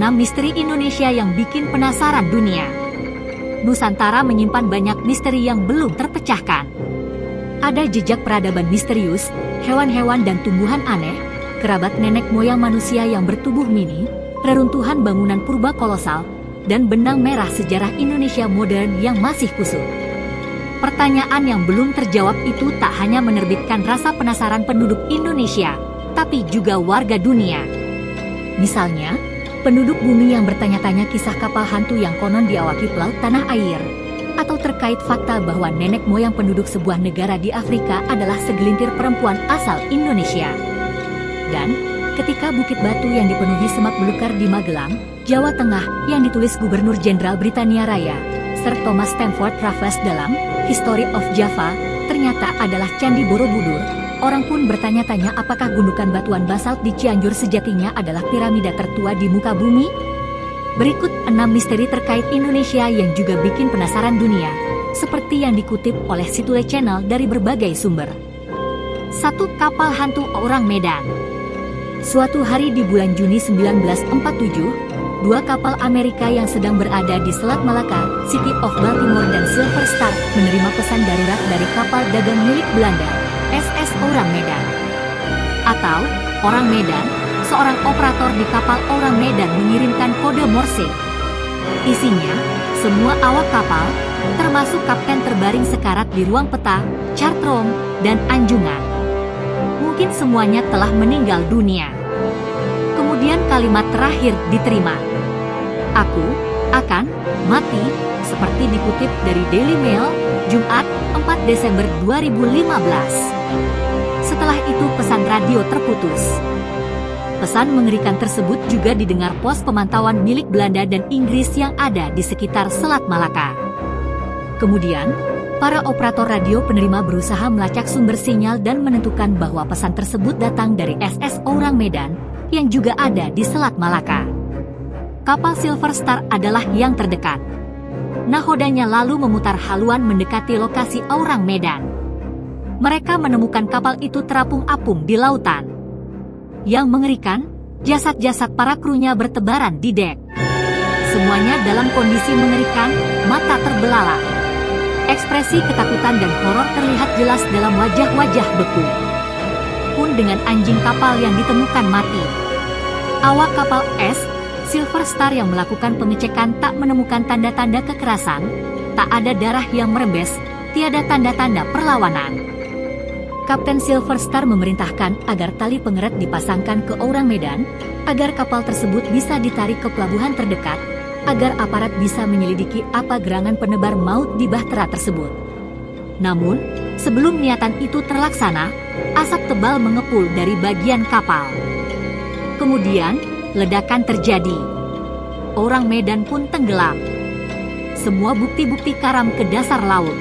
6 misteri Indonesia yang bikin penasaran dunia. Nusantara menyimpan banyak misteri yang belum terpecahkan. Ada jejak peradaban misterius, hewan-hewan dan tumbuhan aneh, kerabat nenek moyang manusia yang bertubuh mini, reruntuhan bangunan purba kolosal, dan benang merah sejarah Indonesia modern yang masih kusut. Pertanyaan yang belum terjawab itu tak hanya menerbitkan rasa penasaran penduduk Indonesia, tapi juga warga dunia. Misalnya, penduduk bumi yang bertanya-tanya kisah kapal hantu yang konon diawaki pelaut tanah air, atau terkait fakta bahwa nenek moyang penduduk sebuah negara di Afrika adalah segelintir perempuan asal Indonesia. Dan, ketika Bukit Batu yang dipenuhi semak belukar di Magelang, Jawa Tengah yang ditulis Gubernur Jenderal Britania Raya, Sir Thomas Stamford Raffles dalam History of Java, ternyata adalah Candi Borobudur. Orang pun bertanya-tanya apakah gundukan batuan basalt di Cianjur sejatinya adalah piramida tertua di muka bumi? Berikut 6 misteri terkait Indonesia yang juga bikin penasaran dunia, seperti yang dikutip oleh Situle Channel dari berbagai sumber. 1. Kapal hantu orang Medan. Suatu hari di bulan Juni 1947, 2 kapal Amerika yang sedang berada di Selat Malaka, City of Baltimore dan Silver Star menerima pesan darurat dari kapal dagang milik Belanda, SS Orang Medan. Atau, Orang Medan, seorang operator di kapal Orang Medan mengirimkan kode Morse. Isinya, semua awak kapal, termasuk kapten terbaring sekarat di ruang peta, chartrom, dan anjungan. Mungkin semuanya telah meninggal dunia. Kemudian kalimat terakhir diterima. Aku akan mati, seperti dikutip dari Daily Mail, Jumat, 4 Desember 2015. Setelah itu pesan radio terputus. Pesan mengerikan tersebut juga didengar pos pemantauan milik Belanda dan Inggris yang ada di sekitar Selat Malaka. Kemudian, para operator radio penerima berusaha melacak sumber sinyal dan menentukan bahwa pesan tersebut datang dari SS Orang Medan, yang juga ada di Selat Malaka. Kapal Silver Star adalah yang terdekat. Nahodanya lalu memutar haluan mendekati lokasi Orang Medan. Mereka menemukan kapal itu terapung apung di lautan. Yang mengerikan, jasad-jasad para krunya bertebaran di dek. Semuanya dalam kondisi mengerikan, mata terbelalak. Ekspresi ketakutan dan horor terlihat jelas dalam wajah-wajah beku. Pun dengan anjing kapal yang ditemukan mati. Awak kapal S, Silver Star yang melakukan pengecekan tak menemukan tanda-tanda kekerasan, tak ada darah yang merembes, tiada tanda-tanda perlawanan. Kapten Silver Star memerintahkan agar tali pengeret dipasangkan ke Orang Medan, agar kapal tersebut bisa ditarik ke pelabuhan terdekat, agar aparat bisa menyelidiki apa gerangan penebar maut di bahtera tersebut. Namun, sebelum niatan itu terlaksana, asap tebal mengepul dari bagian kapal. Kemudian, ledakan terjadi. Orang Medan pun tenggelam. Semua bukti-bukti karam ke dasar laut.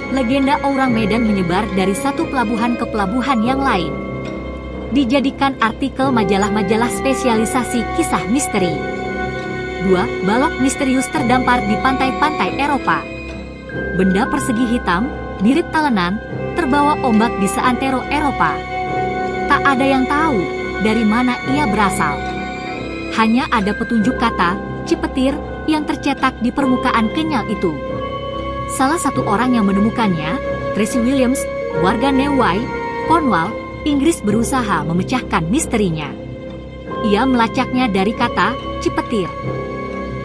Legenda Orang Medan menyebar dari satu pelabuhan ke pelabuhan yang lain. Dijadikan artikel majalah-majalah spesialisasi kisah misteri. 2. Balok misterius terdampar di pantai-pantai Eropa. Benda persegi hitam, mirip talenan, terbawa ombak di seantero Eropa. Tak ada yang tahu dari mana ia berasal. Hanya ada petunjuk kata, cipetir, yang tercetak di permukaan kenyal itu. Salah satu orang yang menemukannya, Tracy Williams, warga Newry, Cornwall, Inggris berusaha memecahkan misterinya. Ia melacaknya dari kata, cipetir.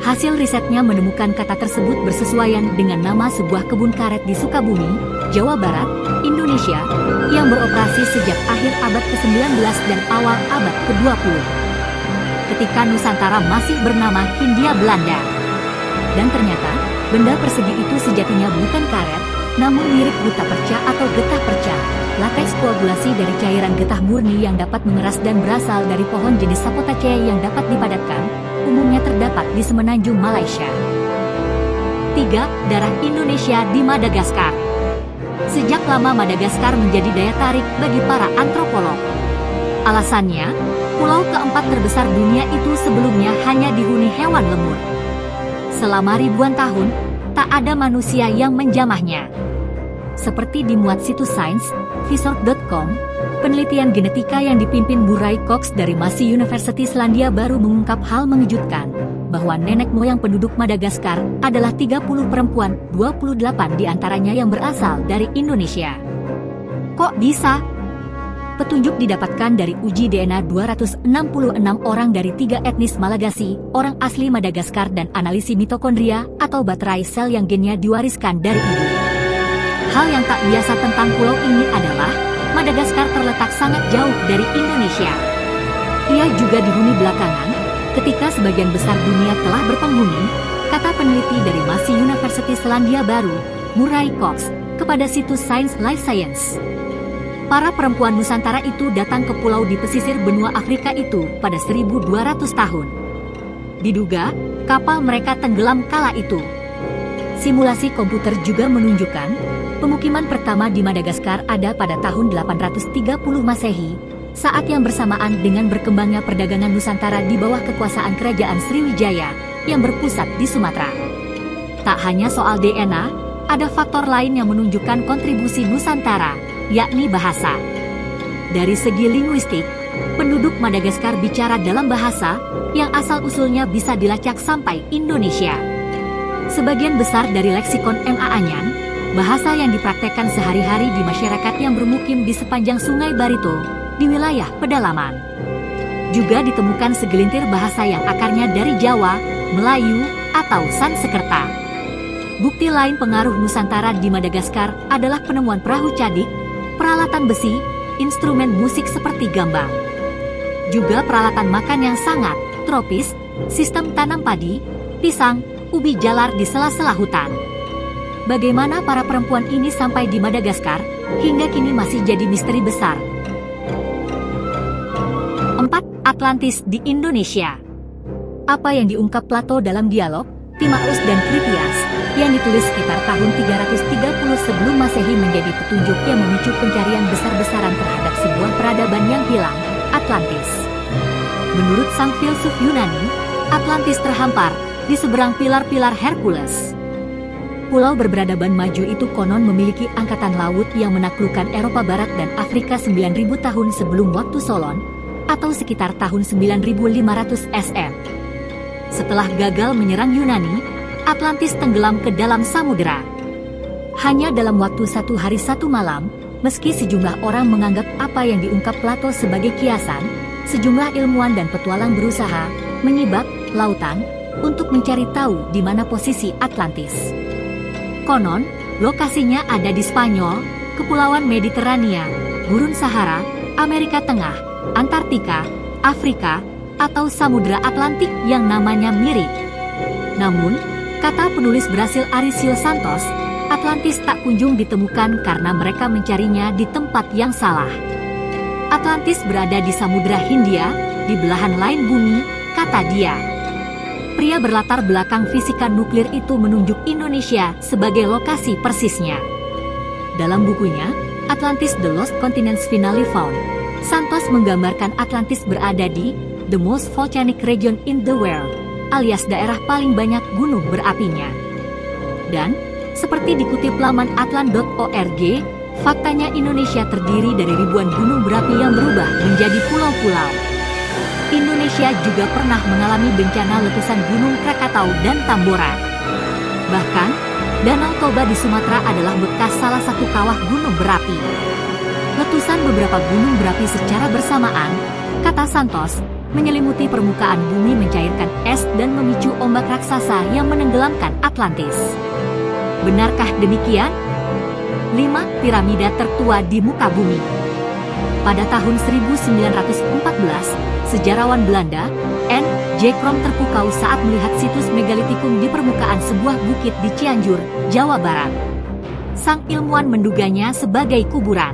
Hasil risetnya menemukan kata tersebut bersesuaian dengan nama sebuah kebun karet di Sukabumi, Jawa Barat, Indonesia, yang beroperasi sejak akhir abad ke-19 dan awal abad ke-20. Ketika Nusantara masih bernama Hindia Belanda. Dan ternyata, benda persegi itu sejatinya bukan karet, namun mirip gutta perca atau getah perca, lateks koagulasi dari cairan getah murni yang dapat mengeras dan berasal dari pohon jenis Sapotacea yang dapat dipadatkan, umumnya terdapat di semenanjung Malaysia. 3. Darah Indonesia di Madagaskar. Sejak lama Madagaskar menjadi daya tarik bagi para antropolog. Alasannya, pulau keempat terbesar dunia itu sebelumnya hanya dihuni hewan lemur. Selama ribuan tahun, tak ada manusia yang menjamahnya. seperti dimuat situs science.visor.com, penelitian genetika yang dipimpin Murray Cox dari Massey University Selandia Baru mengungkap hal mengejutkan, bahwa nenek moyang penduduk Madagaskar adalah 30 perempuan, 28 diantaranya yang berasal dari Indonesia. Kok bisa? Petunjuk didapatkan dari uji DNA 266 orang dari 3 etnis Malagasy, orang asli Madagaskar dan analisis mitokondria atau baterai sel yang gennya diwariskan dari ibu. Hal yang tak biasa tentang pulau ini adalah, Madagaskar terletak sangat jauh dari Indonesia. Ia juga dihuni belakangan, ketika sebagian besar dunia telah berpenghuni, kata peneliti dari Massey University Selandia Baru, Murray Cox, kepada situs Science Life Science. Para perempuan Nusantara itu datang ke pulau di pesisir benua Afrika itu pada 1200 tahun. Diduga, kapal mereka tenggelam kala itu. Simulasi komputer juga menunjukkan, pemukiman pertama di Madagaskar ada pada tahun 830 Masehi, saat yang bersamaan dengan berkembangnya perdagangan Nusantara di bawah kekuasaan Kerajaan Sriwijaya, yang berpusat di Sumatera. Tak hanya soal DNA, ada faktor lain yang menunjukkan kontribusi Nusantara, yakni bahasa. Dari segi linguistik, penduduk Madagaskar bicara dalam bahasa yang asal-usulnya bisa dilacak sampai Indonesia. Sebagian besar dari leksikon M.A. Anyan, bahasa yang dipraktekkan sehari-hari di masyarakat yang bermukim di sepanjang Sungai Barito, di wilayah pedalaman. Juga ditemukan segelintir bahasa yang akarnya dari Jawa, Melayu, atau Sanskerta. Bukti lain pengaruh Nusantara di Madagaskar adalah penemuan perahu cadik, peralatan besi, instrumen musik seperti gambang. Juga peralatan makan yang sangat tropis, sistem tanam padi, pisang, ubi jalar di sela-sela hutan. Bagaimana para perempuan ini sampai di Madagaskar, hingga kini masih jadi misteri besar. 4. Atlantis di Indonesia. Apa yang diungkap Plato dalam dialog Timaeus dan Critias, yang ditulis sekitar tahun 330 sebelum Masehi menjadi petunjuk yang memicu pencarian besar-besaran terhadap sebuah peradaban yang hilang, Atlantis. Menurut sang filsuf Yunani, Atlantis terhampar di seberang pilar-pilar Hercules. Pulau berperadaban maju itu konon memiliki angkatan laut yang menaklukkan Eropa Barat dan Afrika 9.000 tahun sebelum waktu Solon, atau sekitar tahun 9.500 SM. Setelah gagal menyerang Yunani, Atlantis tenggelam ke dalam samudera. Hanya dalam waktu 1 hari 1 malam, meski sejumlah orang menganggap apa yang diungkap Plato sebagai kiasan, sejumlah ilmuwan dan petualang berusaha menyibak lautan untuk mencari tahu di mana posisi Atlantis. Konon, lokasinya ada di Spanyol, Kepulauan Mediterania, Gurun Sahara, Amerika Tengah, Antartika, Afrika, atau Samudra Atlantik yang namanya mirip. Namun, kata penulis Brasil Arisio Santos, Atlantis tak kunjung ditemukan karena mereka mencarinya di tempat yang salah. Atlantis berada di Samudra Hindia, di belahan lain bumi, kata dia. Pria berlatar belakang fisika nuklir itu menunjuk Indonesia sebagai lokasi persisnya. Dalam bukunya, Atlantis The Lost Continents Finally Found, Santos menggambarkan Atlantis berada di the most volcanic region in the world, alias daerah paling banyak gunung berapinya. Dan, seperti dikutip laman atlan.org, faktanya Indonesia terdiri dari ribuan gunung berapi yang berubah menjadi pulau-pulau. Indonesia juga pernah mengalami bencana letusan gunung Krakatau dan Tambora. Bahkan, Danau Toba di Sumatera adalah bekas salah satu kawah gunung berapi. Letusan beberapa gunung berapi secara bersamaan, kata Santos, menyelimuti permukaan bumi mencairkan es dan memicu ombak raksasa yang menenggelamkan Atlantis. Benarkah demikian? 5 piramida tertua di muka bumi. Pada tahun 1914, sejarawan Belanda, N. J. Krom terpukau saat melihat situs megalitikum di permukaan sebuah bukit di Cianjur, Jawa Barat. Sang ilmuwan menduganya sebagai kuburan.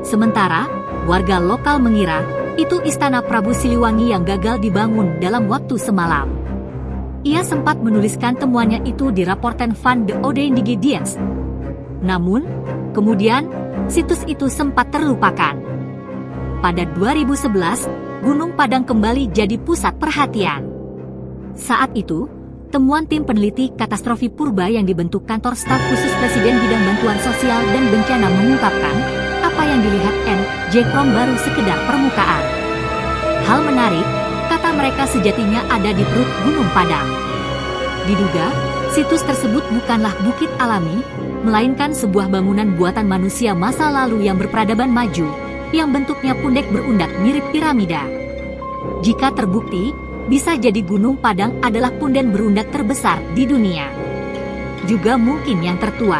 Sementara, warga lokal mengira itu istana Prabu Siliwangi yang gagal dibangun dalam waktu semalam. Ia sempat menuliskan temuannya itu di Rapporten van de Oude-Indigediens. Namun, kemudian, situs itu sempat terlupakan. Pada 2011, Gunung Padang kembali jadi pusat perhatian. Saat itu, Temuan tim peneliti katastrofi purba yang dibentuk kantor staf khusus Presiden bidang bantuan sosial dan bencana mengungkapkan, apa yang dilihat N.J. Krom baru sekedar permukaan. Hal menarik, kata mereka sejatinya ada di perut Gunung Padang. Diduga, situs tersebut bukanlah bukit alami, melainkan sebuah bangunan buatan manusia masa lalu yang berperadaban maju, yang bentuknya pundek berundak mirip piramida. Jika terbukti, bisa jadi Gunung Padang adalah punden berundak terbesar di dunia. Juga mungkin yang tertua.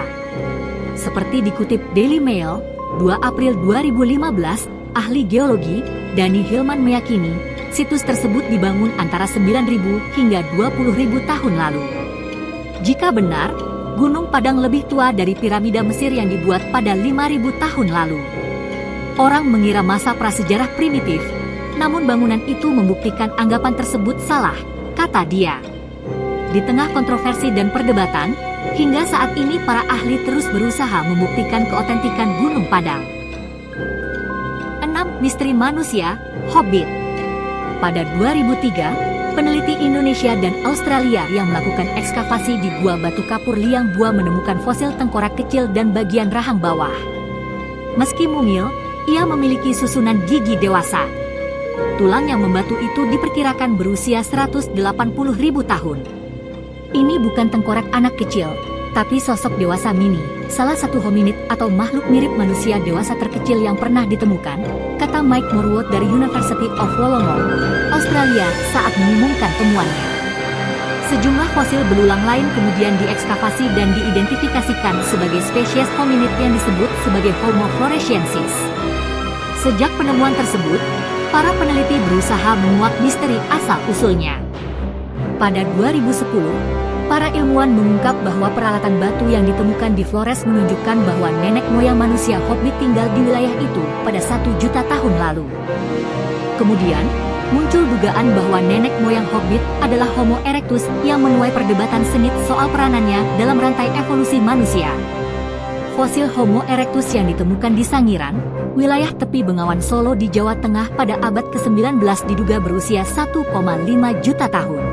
Seperti dikutip Daily Mail, 2 April 2015, ahli geologi, Danny Hillman meyakini, situs tersebut dibangun antara 9.000 hingga 20.000 tahun lalu. Jika benar, Gunung Padang lebih tua dari piramida Mesir yang dibuat pada 5.000 tahun lalu. Orang mengira masa prasejarah primitif, namun bangunan itu membuktikan anggapan tersebut salah, kata dia. Di tengah kontroversi dan perdebatan, hingga saat ini para ahli terus berusaha membuktikan keotentikan Gunung Padang. 6. Misteri manusia, Hobbit. Pada 2003, peneliti Indonesia dan Australia yang melakukan ekskavasi di Gua Batu Kapur Liang Bua menemukan fosil tengkorak kecil dan bagian rahang bawah. Meski mumil, ia memiliki susunan gigi dewasa. Tulang yang membatu itu diperkirakan berusia 180.000 tahun. Ini bukan tengkorak anak kecil, tapi sosok dewasa mini, salah satu hominid atau makhluk mirip manusia dewasa terkecil yang pernah ditemukan, kata Mike Morwood dari University of Wollongong, Australia saat mengumumkan temuannya. Sejumlah fosil belulang lain kemudian diekskavasi dan diidentifikasikan sebagai spesies hominid yang disebut sebagai Homo floresiensis. Sejak penemuan tersebut, para peneliti berusaha menguak misteri asal-usulnya. Pada 2010, para ilmuwan mengungkap bahwa peralatan batu yang ditemukan di Flores menunjukkan bahwa nenek moyang manusia Hobbit tinggal di wilayah itu pada 1 juta tahun lalu. Kemudian, muncul dugaan bahwa nenek moyang Hobbit adalah Homo erectus yang menuai perdebatan sengit soal peranannya dalam rantai evolusi manusia. Fosil Homo erectus yang ditemukan di Sangiran, wilayah tepi Bengawan Solo di Jawa Tengah pada abad ke-19 diduga berusia 1,5 juta tahun.